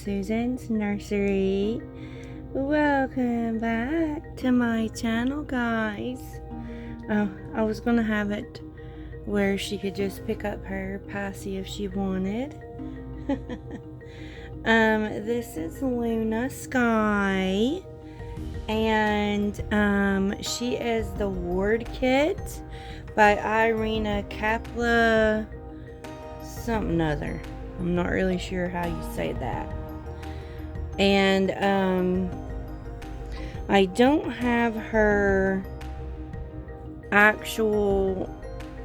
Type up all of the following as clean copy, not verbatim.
Susan's Nursery. Welcome back to my channel, guys. Oh, I was gonna have it where she could just pick up her passy if she wanted. This is Luna Sky, and she is the Ward Kit by Irina Kapla something other. I'm not really sure how you say that. And I don't have her actual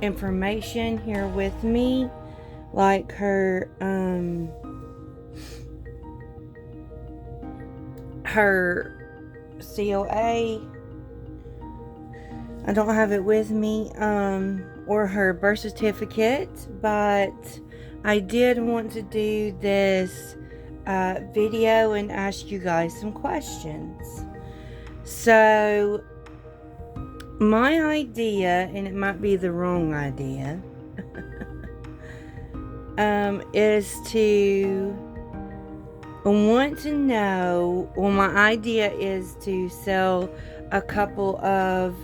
information here with me, like her COA. I don't have it with me, or her birth certificate, but I did want to do this video and ask you guys some questions. So my idea, and it might be the wrong idea, is to want to know, well, my idea is to sell a couple of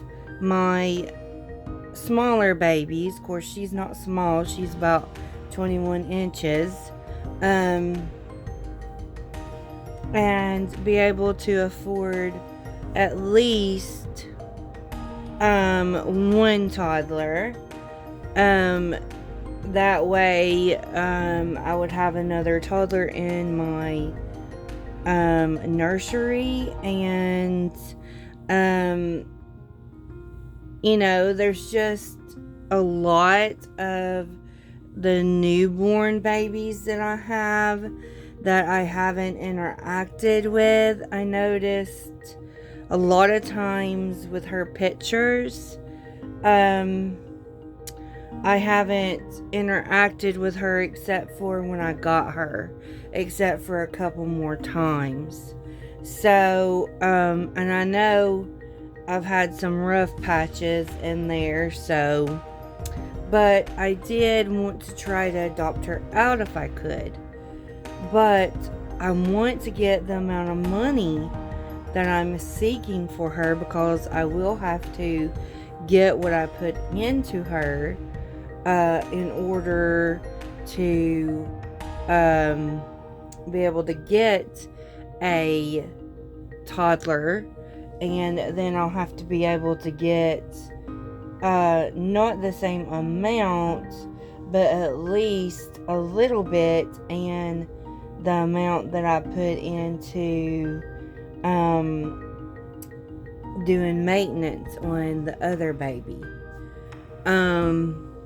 my smaller babies. Of course, she's not small, she's about 21 inches, and be able to afford at least one toddler. That way I would have another toddler in my nursery, and you know, there's just a lot of the newborn babies that I have that I haven't interacted with. I noticed a lot of times with her pictures, I haven't interacted with her except for when I got her, except for a couple more times. So, and I know I've had some rough patches in there, so, but I did want to try to adopt her out if I could. But I want to get the amount of money that I'm seeking for her, because I will have to get what I put into her in order to be able to get a toddler. And then I'll have to be able to get not the same amount, but at least a little bit, and the amount that I put into doing maintenance on the other baby.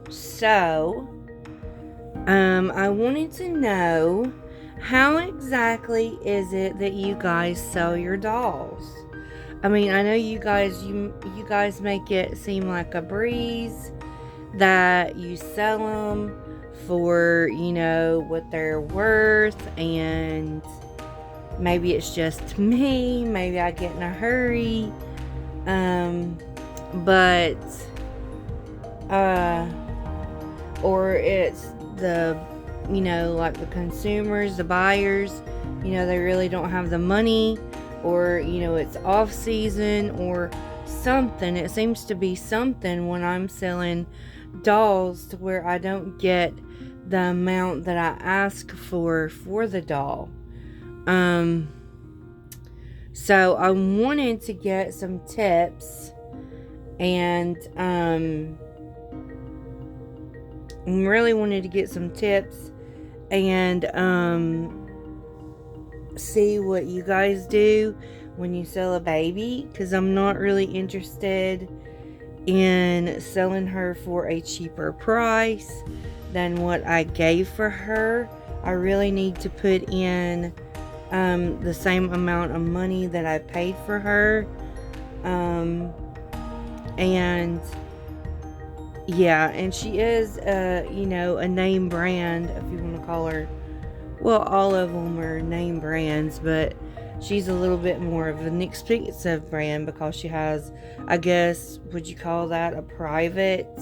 So I wanted to know, how exactly is it that you guys sell your dolls? I mean, I know you guys make it seem like a breeze, that you sell them for, you know, what they're worth, and maybe it's just me, maybe I get in a hurry, but or it's the, you know, like the consumers, the buyers, you know, they really don't have the money, or, you know, it's off season or something. It seems to be something when I'm selling dolls, to where I don't get the amount that I ask for the doll. So I wanted to get some tips, and really wanted to get some tips and see what you guys do when you sell a baby, because I'm not really interested in selling her for a cheaper price than what I gave for her. I really need to put in the same amount of money that I paid for her, and yeah, and she is you know, a name brand, if you want to call her. Well, all of them are name brands, but she's a little bit more of an expensive brand, because she has, I guess, would you call that a private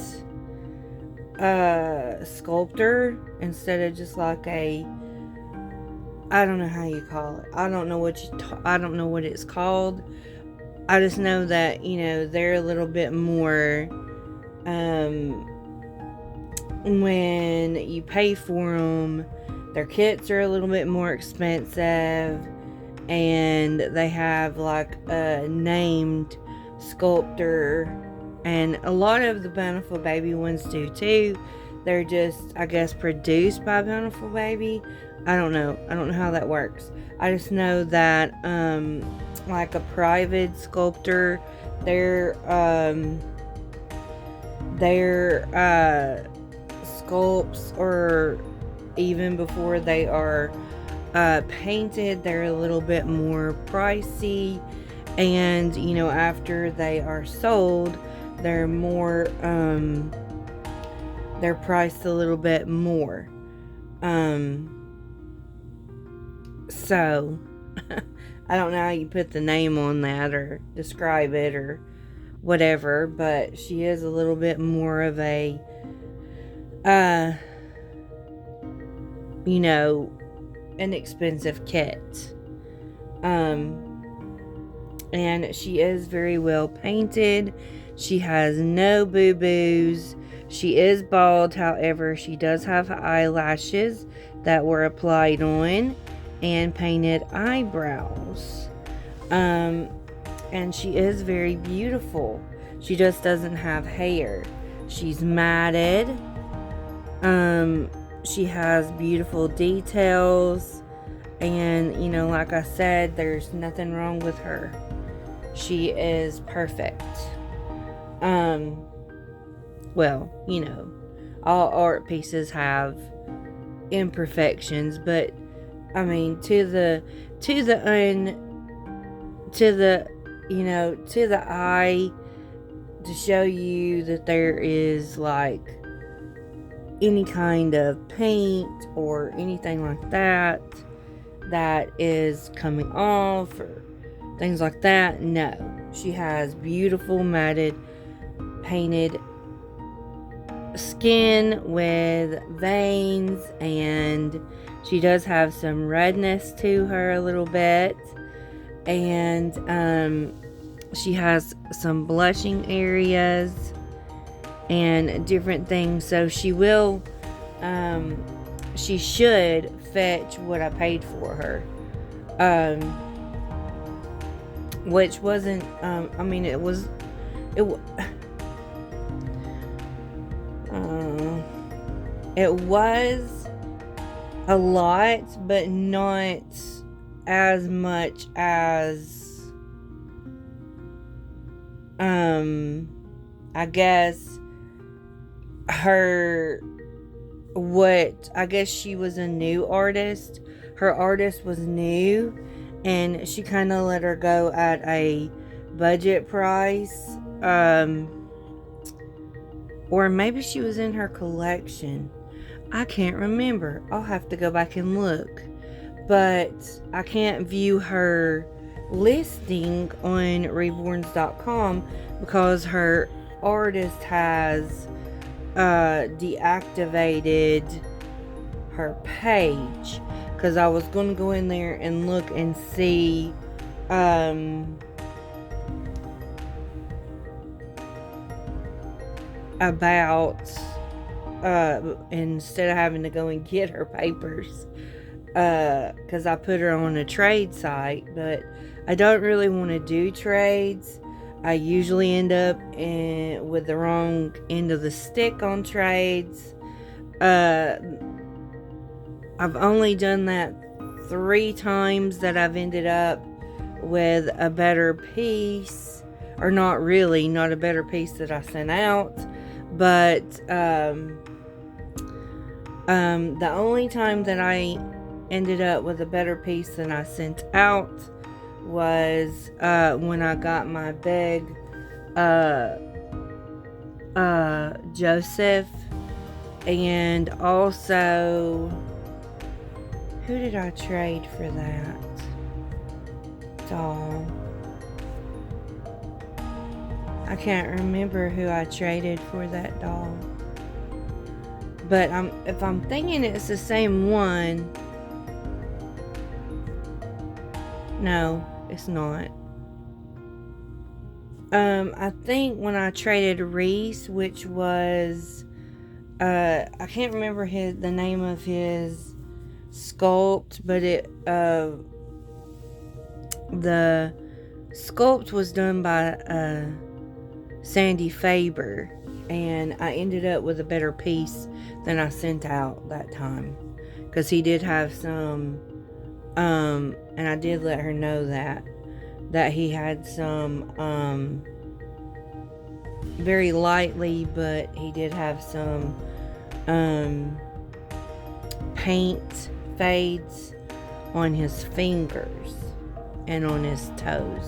sculptor, instead of just like a I don't know how you call it. I don't know I don't know what it's called. I just know that, they're a little bit more, when you pay for them, their kits are a little bit more expensive, and they have like a named sculptor, and a lot of the Bountiful Baby ones do too. They're just, I guess, produced by Bountiful Baby. I don't know how that works. I just know that like a private sculptor, their sculpts, or even before they are painted, they're a little bit more pricey, and after they are sold, they're more they're priced a little bit more. So I don't know how you put the name on that or describe it or whatever, but she is a little bit more of a inexpensive kit. And she is very well painted. She has no boo-boos. She is bald, however, she does have eyelashes that were applied on, and painted eyebrows. And she is very beautiful. She just doesn't have hair. She's matted. She has beautiful details, and like I said, there's nothing wrong with her. She is perfect. Well, all art pieces have imperfections, but I mean, to the eye, to show you that there is like any kind of paint or anything like that is coming off or things like that, no. She has beautiful matted painted skin with veins, and she does have some redness to her a little bit, and she has some blushing areas and different things, so she should fetch what I paid for her, which wasn't it was a lot, but not as much as I guess she was a new artist. Her artist was new, and she kind of let her go at a budget price, or maybe she was in her collection. I can't remember. I'll have to go back and look. But I can't view her listing on Reborns.com because her artist has deactivated her page. Because I was going to go in there and look and see about instead of having to go and get her papers, because I put her on a trade site, but I don't really want to do trades. I usually end up with the wrong end of the stick on trades. I've only done that 3 times that I've ended up with a better piece, or not a better piece that I sent out, but the only time that I ended up with a better piece than I sent out was when I got my big Joseph, and also who did I trade for that doll? I can't remember who I traded for that doll. But if I'm thinking it's the same one, No, it's not. I think when I traded Reese, which was, I can't remember the name of his sculpt, but the sculpt was done by, Sandy Faber, and I ended up with a better piece than I sent out that time, because he did have some, and I did let her know that he had some, very lightly, but he did have some, paint fades on his fingers and on his toes,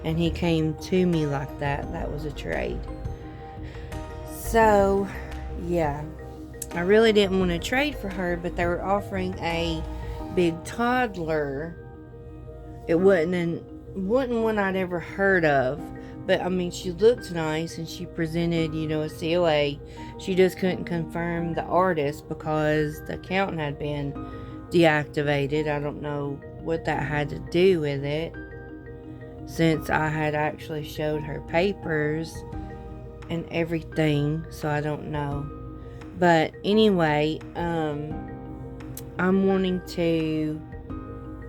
and he came to me like that. That was a trade. So yeah, I really didn't want to trade for her, but they were offering a big toddler. It wasn't one I'd ever heard of, but I mean, she looked nice and she presented, a COA. She just couldn't confirm the artist because the account had been deactivated. I don't know what that had to do with it, since I had actually showed her papers and everything, so I don't know. But anyway, I'm wanting to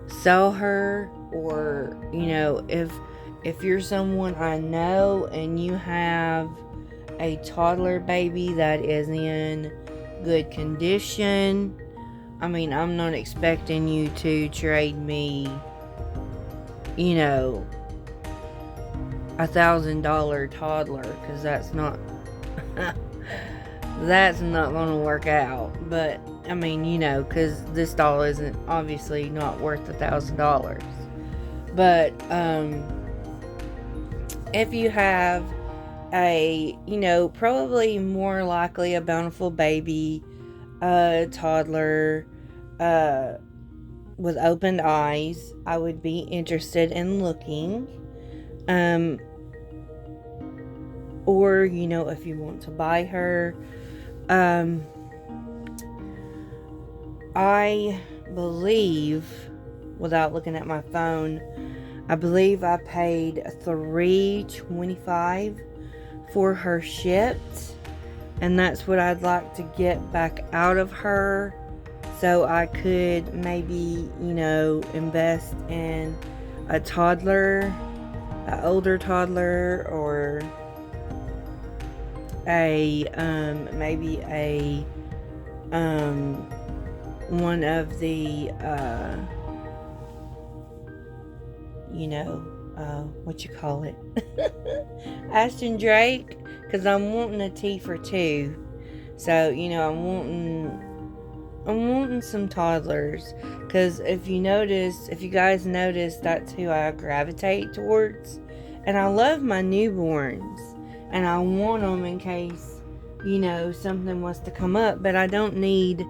sell her, or if you're someone I know and you have a toddler baby that is in good condition, I mean, I'm not expecting you to trade me, $1,000 toddler, because that's not that's not gonna work out. But I mean, because this doll isn't obviously not worth $1,000. But if you have a, probably more likely a bountiful baby, toddler, with opened eyes, I would be interested in looking. Or, if you want to buy her, I believe, without looking at my phone, I believe I paid $3.25 for her shipped, and that's what I'd like to get back out of her, so I could maybe, invest in a toddler, an older toddler, or maybe a one of the what you call it, Ashton Drake, because I'm wanting a T for two. So I'm wanting some toddlers, because if you guys notice, that's who I gravitate towards, and I love my newborns, and I want them in case something was to come up, but I don't need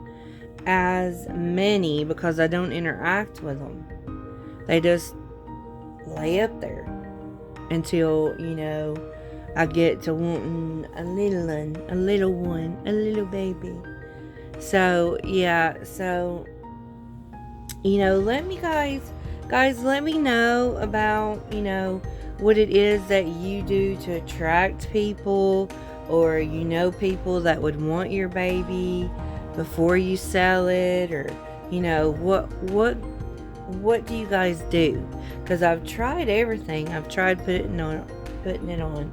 as many because I don't interact with them. They just lay up there until I get to wanting a little baby. So yeah, let me guys, let me know about what it is that you do to attract people, or people that would want your baby before you sell it, or what do you guys do? Because I've tried everything. I've tried putting it on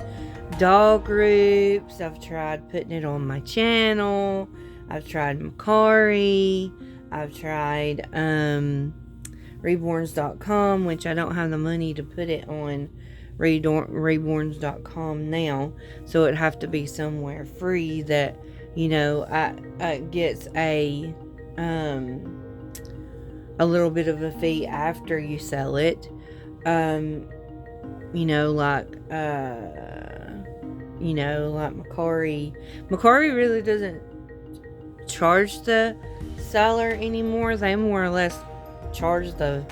dog groups. I've tried putting it on my channel. I've tried Mercari. I've tried reborns.com, which I don't have the money to put it on reborns.com now, so it'd have to be somewhere free that I gets a little bit of a fee after you sell it, like Mercari really doesn't charge the seller anymore. They more or less charge the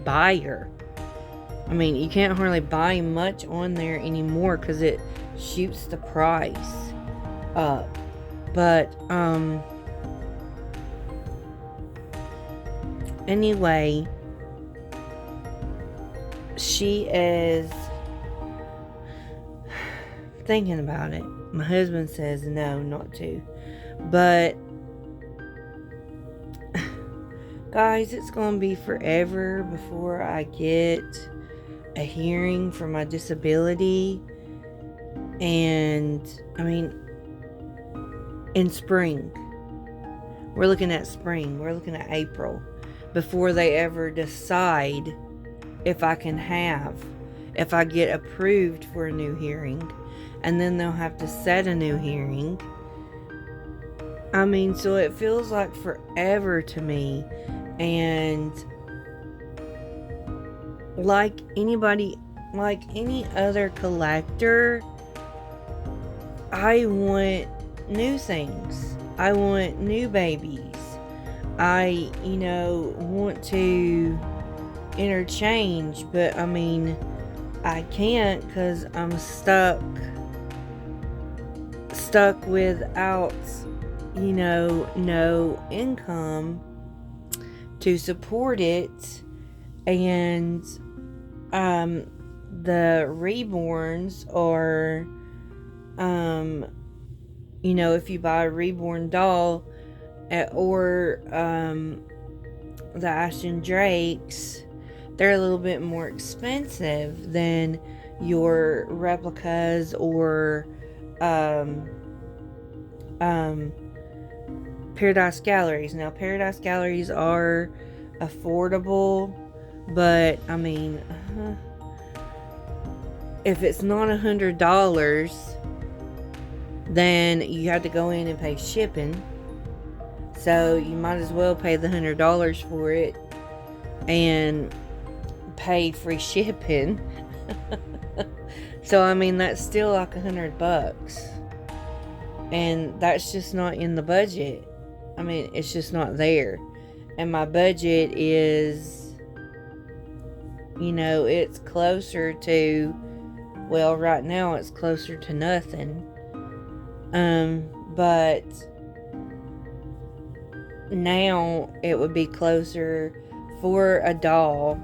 buyer. I mean, you can't hardly buy much on there anymore because it shoots the price up. But anyway, she is thinking about it. My husband says no, not to. But guys, it's going to be forever before I get a hearing for my disability. And I mean, in spring, we're looking at spring, we're looking at April, before they ever decide if I get approved for a new hearing. And then they'll have to set a new hearing. I mean, so it feels like forever to me. And like any other collector, I want new things. I want new babies. I, want to interchange, but I mean, I can't because I'm stuck without, no income to support it. And the reborns are, if you buy a reborn doll or the Ashton Drakes, they're a little bit more expensive than your replicas or Paradise Galleries. Now, Paradise Galleries are affordable, but I mean, if it's not $100, then you have to go in and pay shipping. So you might as well pay the $100 for it and pay free shipping. So I mean, that's still like $100, and that's just not in the budget. I mean, it's just not there. And my budget is, it's closer to, well, right now it's closer to nothing. But now it would be closer for a doll,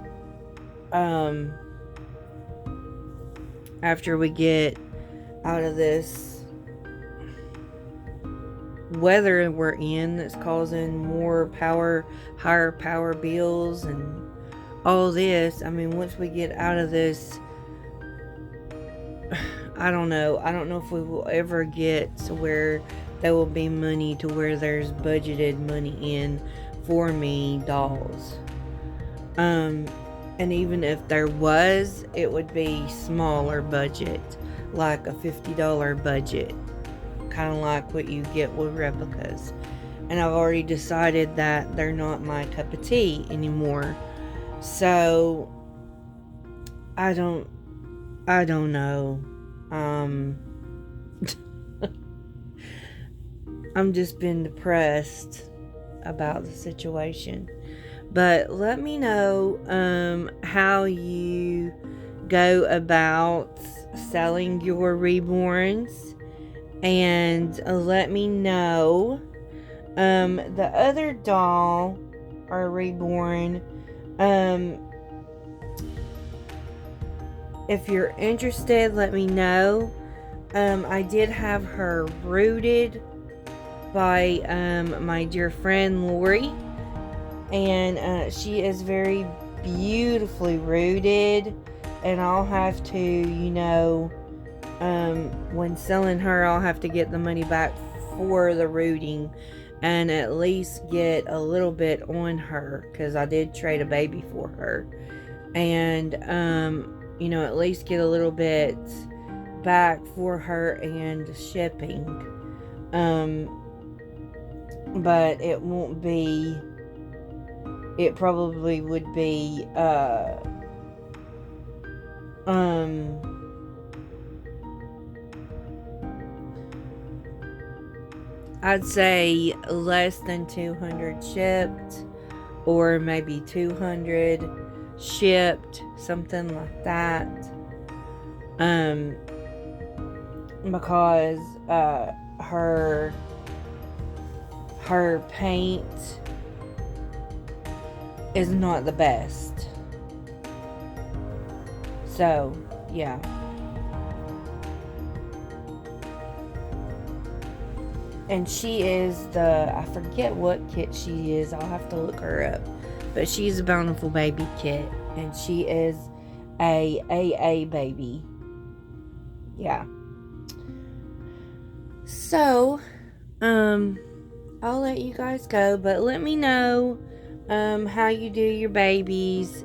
after we get out of this weather we're in that's causing higher power bills and all this. I mean, once we get out of this, I don't know if we will ever get to where there will be money to where there's budgeted money in for me dolls. And even if there was, it would be smaller budget, like a $50 budget, kind of like what you get with replicas. And I've already decided that they're not my cup of tea anymore. So I don't know. I'm just been depressed about the situation. But let me know how you go about selling your reborns, and let me know the other doll or reborn. If you're interested, let me know. I did have her rooted by my dear friend Lori, and she is very beautifully rooted, and I'll have to, when selling her, I'll have to get the money back for the rooting and at least get a little bit on her, because I did trade a baby for her, and at least get a little bit back for her and shipping. But it won't be, it probably would be I'd say less than 200 shipped, or maybe 200 shipped, something like that. Because her paint is not the best. So, yeah. And she is I forget what kit she is. I'll have to look her up. But she's a Bountiful Baby kit. And she is a AA baby. Yeah. So, I'll let you guys go. But let me know how you do your babies.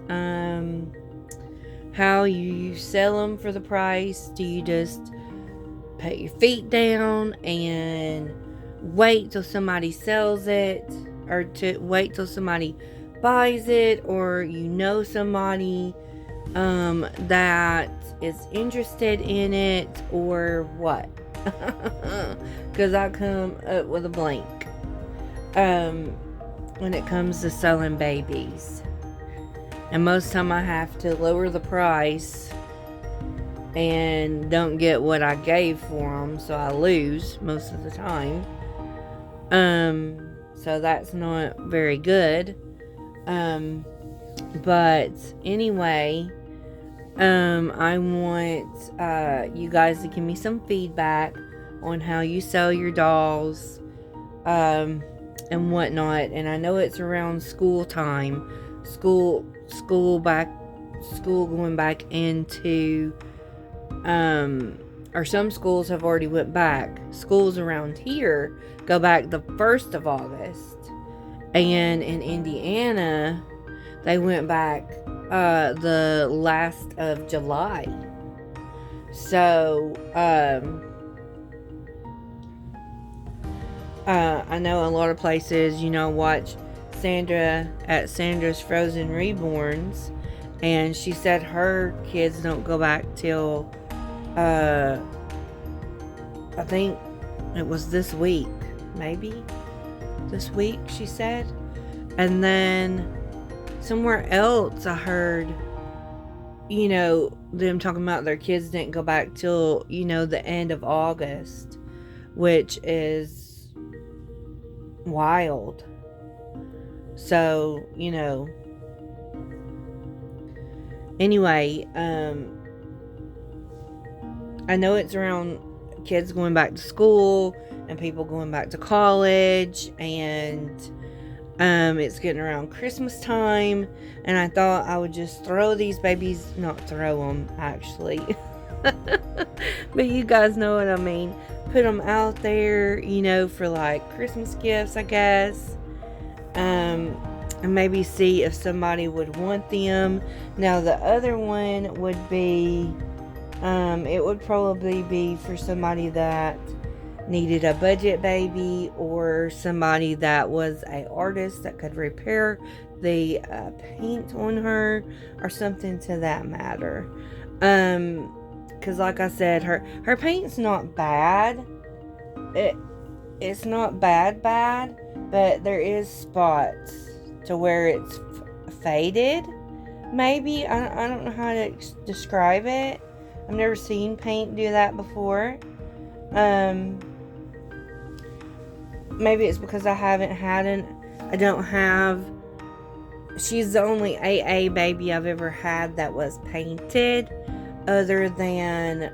How you sell them for the price. Do you just put your feet down and wait till somebody sells it, or to wait till somebody buys it, or somebody that is interested in it, or what? Because I come up with a blank when it comes to selling babies, and most time I have to lower the price and don't get what I gave for them, so I lose most of the time. So that's not very good. But anyway, I want you guys to give me some feedback on how you sell your dolls, and whatnot. And I know it's around school time, school going back into, or some schools have already went back. Schools around here go back the 1st of August, and in Indiana they went back the last of July. So I know a lot of places, watch Sandra at Sandra's Frozen Reborns, and she said her kids don't go back till I think it was this week, maybe this week, she said. And then somewhere else I heard, them talking about their kids didn't go back till, the end of August, which is wild. So, anyway, I know it's around kids going back to school and people going back to college, and it's getting around Christmas time, and I thought I would just throw these babies, not throw them actually, but you guys know what I mean, put them out there, for like Christmas gifts, I guess, and maybe see if somebody would want them. Now the other one would be, it would probably be for somebody that needed a budget baby, or somebody that was an artist that could repair the paint on her, or something to that matter. Because like I said, her paint's not bad. It's not bad, but there is spots to where it's faded. Maybe I don't know how to describe it. I've never seen paint do that before. Maybe it's because she's the only AA baby I've ever had that was painted, other than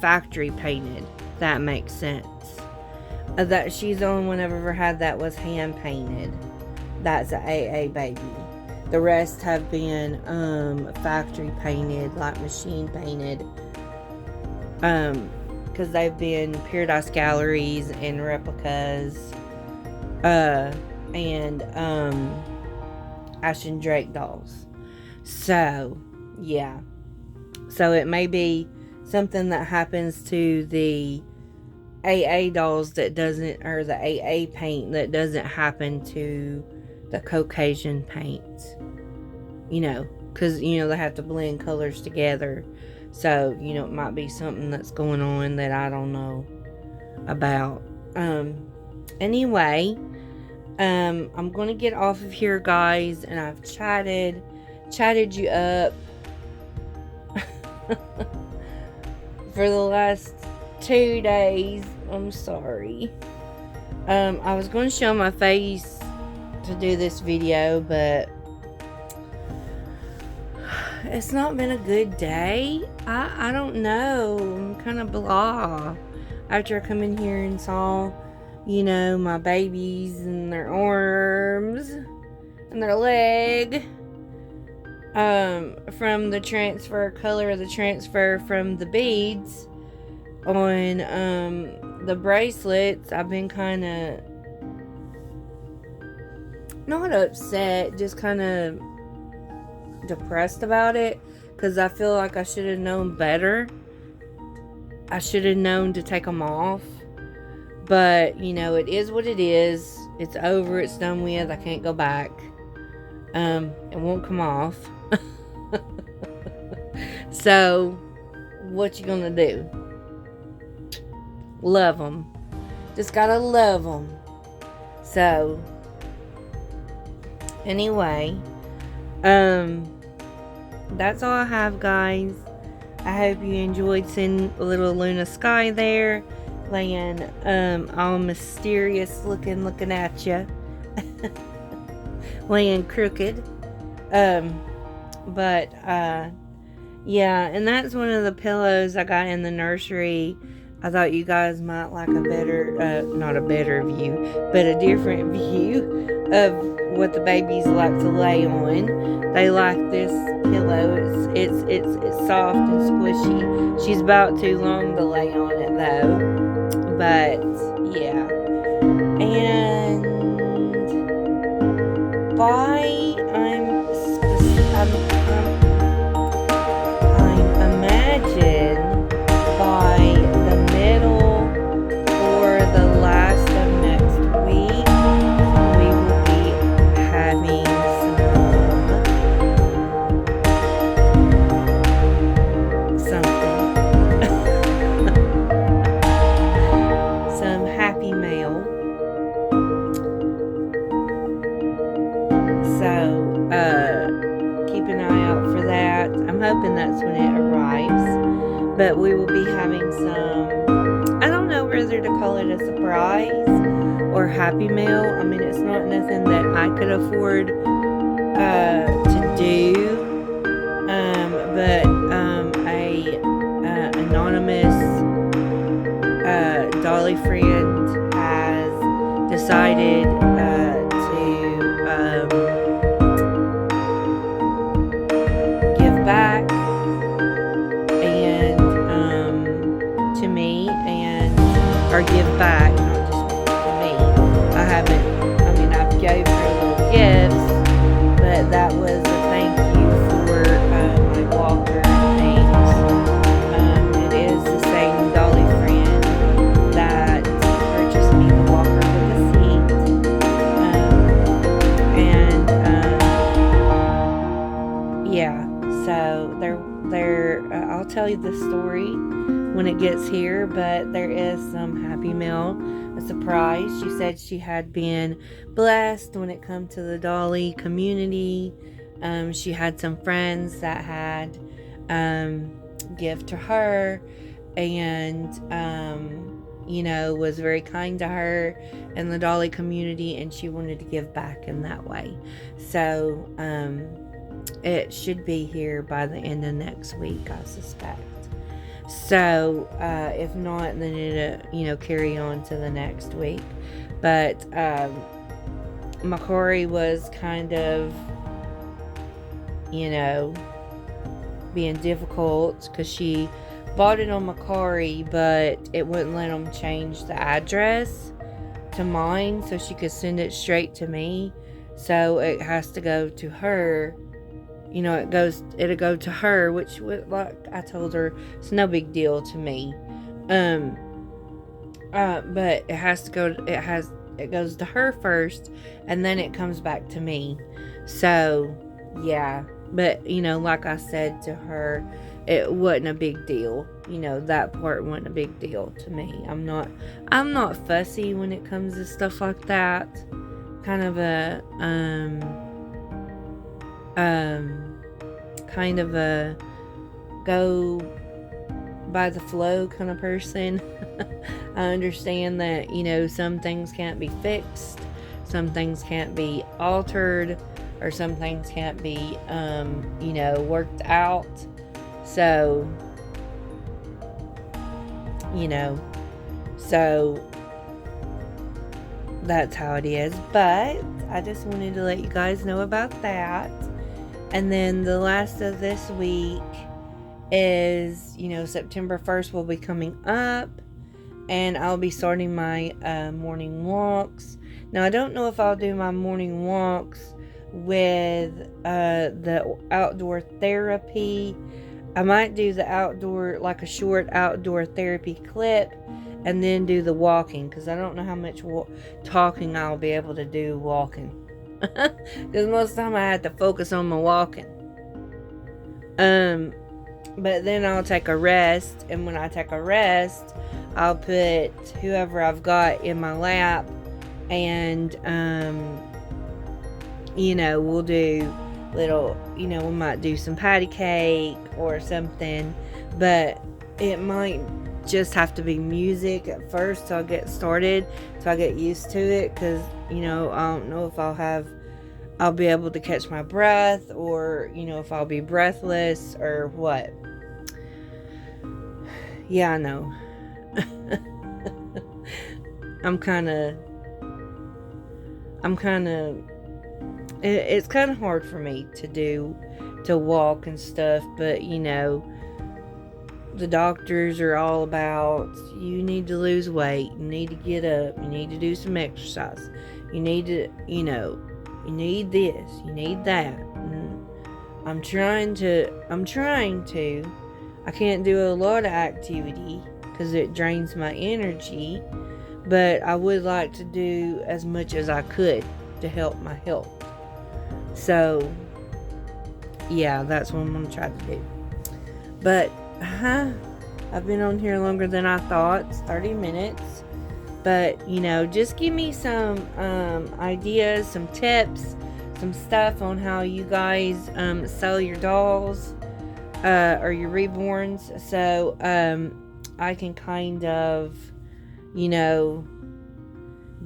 factory painted. That makes sense. That she's the only one I've ever had that was hand painted. That's an AA baby. The rest have been factory painted, like machine painted. Because they've been Paradise Galleries and replicas, and Ashton Drake dolls. So, yeah. So it may be something that happens to the AA dolls that doesn't, or the AA paint that doesn't happen to the Caucasian paint. Because, they have to blend colors together. So, it might be something that's going on that I don't know about. Anyway, I'm going to get off of here, guys, and I've chatted you up for the last 2 days. I'm sorry. I was going to show my face to do this video, but it's not been a good day. I don't know. I'm kind of blah. After I come in here and saw, my babies and their arms and their leg. From the color of the transfer from the beads on the bracelets, I've been kind of not upset, just kind of depressed about it, because I feel like I should have known better. I should have known to take them off, but it is what it is. It's over, it's done with. I can't go back. It won't come off. So what you gonna do? Love them. Just gotta love them. So anyway, that's all I have, guys. I hope you enjoyed seeing little Luna Sky there, laying all mysterious looking at you. Laying crooked. But yeah, and that's one of the pillows I got in the nursery. I thought you guys might like a better, not a better view, but a different view of what the babies like to lay on. They like this pillow. It's soft and squishy. She's about too long to lay on it though. But yeah, and I imagine by the middle or the last of next week, we will be having some happy mail. So, keep an eye out for that. I'm hoping that's when it arrives. But we will be having I don't know whether to call it a surprise or happy mail. I mean, it's not nothing that I could afford to do. But a anonymous Dolly friend has decided back and to me, and or give back, not just to me. I've gave her little gifts, but that was a thank you for my walker and things. It is the same Dolly friend that purchased me the walker with a seat, yeah. So I'll tell you the story when it gets here, but there is some happy mail, a surprise. She said she had been blessed when it come to the Dolly community. She had some friends that had gift to her, and was very kind to her and the Dolly community, and she wanted to give back in that way. So it should be here by the end of next week, I suspect. So, if not, then it'll, carry on to the next week. But, Macari was kind of, being difficult because she bought it on Macari, but it wouldn't let them change the address to mine so she could send it straight to me. So it has to go to her. It'll go to her, which, like I told her, it's no big deal to me. But it goes to her first, and then it comes back to me. So, yeah. But, like I said to her, it wasn't a big deal. That part wasn't a big deal to me. I'm not fussy when it comes to stuff like that. Kind of a, kind of a go by the flow kind of person. I understand that, some things can't be fixed, some things can't be altered, or some things can't be, worked out. So, so that's how it is. But I just wanted to let you guys know about that. And then the last of this week is, September 1st will be coming up, and I'll be starting my morning walks. Now, I don't know if I'll do my morning walks with the outdoor therapy. I might do the outdoor, like a short outdoor therapy clip, and then do the walking, because I don't know how much talking I'll be able to do walking. Because most of the time I had to focus on my walking. But then I'll take a rest, and when I take a rest, I'll put whoever I've got in my lap, and we'll do little, we might do some patty cake or something, but it might just have to be music at first till I get started, till I get used to it, because I don't know if I'll be able to catch my breath, or if I'll be breathless or what. Yeah, I know. I'm kind of it's kind of hard for me to walk and stuff, but the doctors are all about, you need to lose weight, you need to get up, you need to do some exercise, you need to, you need this, you need that. And I'm trying to, I can't do a lot of activity because it drains my energy, but I would like to do as much as I could to help my health. So, yeah, that's what I'm going to try to do. But, I've been on here longer than I thought. It's 30 minutes. But, just give me some ideas, some tips, some stuff on how you guys sell your dolls or your reborns. So, I can kind of,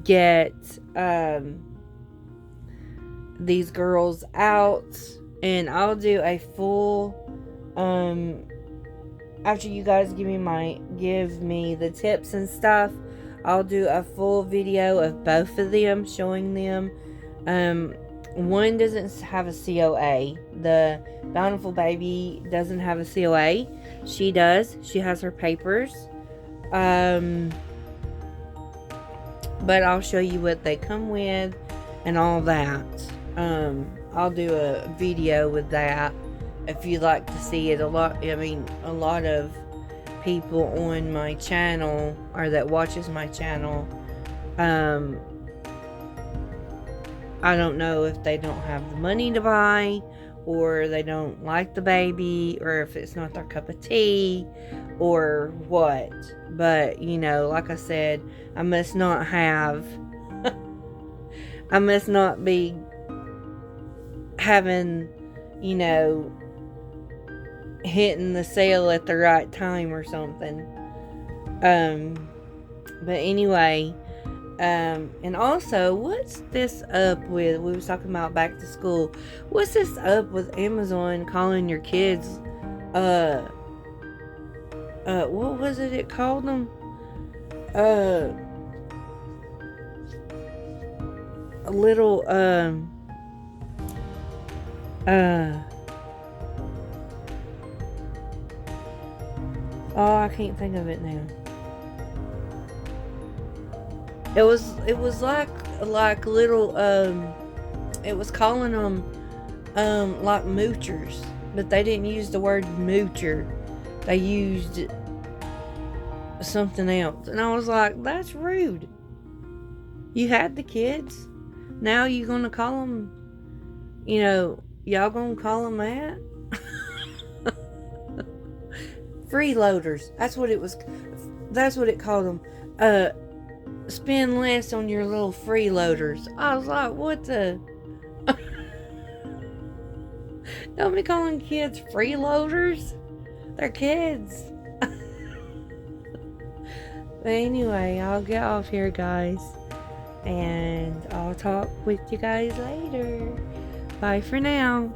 get these girls out, and I'll do a full after you guys give me the tips and stuff, I'll do a full video of both of them, showing them. One doesn't have a COA. The Bountiful Baby doesn't have a COA. She does. She has her papers. But I'll show you what they come with and all that. I'll do a video with that if you'd like to see it. A lot of people on my channel, or that watches my channel, I don't know if they don't have the money to buy, or they don't like the baby, or if it's not their cup of tea, or what. But, like I said, I must not be having, hitting the sale at the right time or something. But anyway, and also, what's this up with, we was talking about back to school, what's this up with Amazon calling your kids, what was it called them? A little, oh, I can't think of it now. It was like little, it was calling them, like moochers, but they didn't use the word moocher. They used something else. And I was like, that's rude. You had the kids. Now you gonna call them, y'all gonna call them that? Freeloaders. That's what it was. That's what it called them. Spend less on your little freeloaders. I was like, what the? Don't be calling kids freeloaders. They're kids. But anyway, I'll get off here, guys. And I'll talk with you guys later. Bye for now.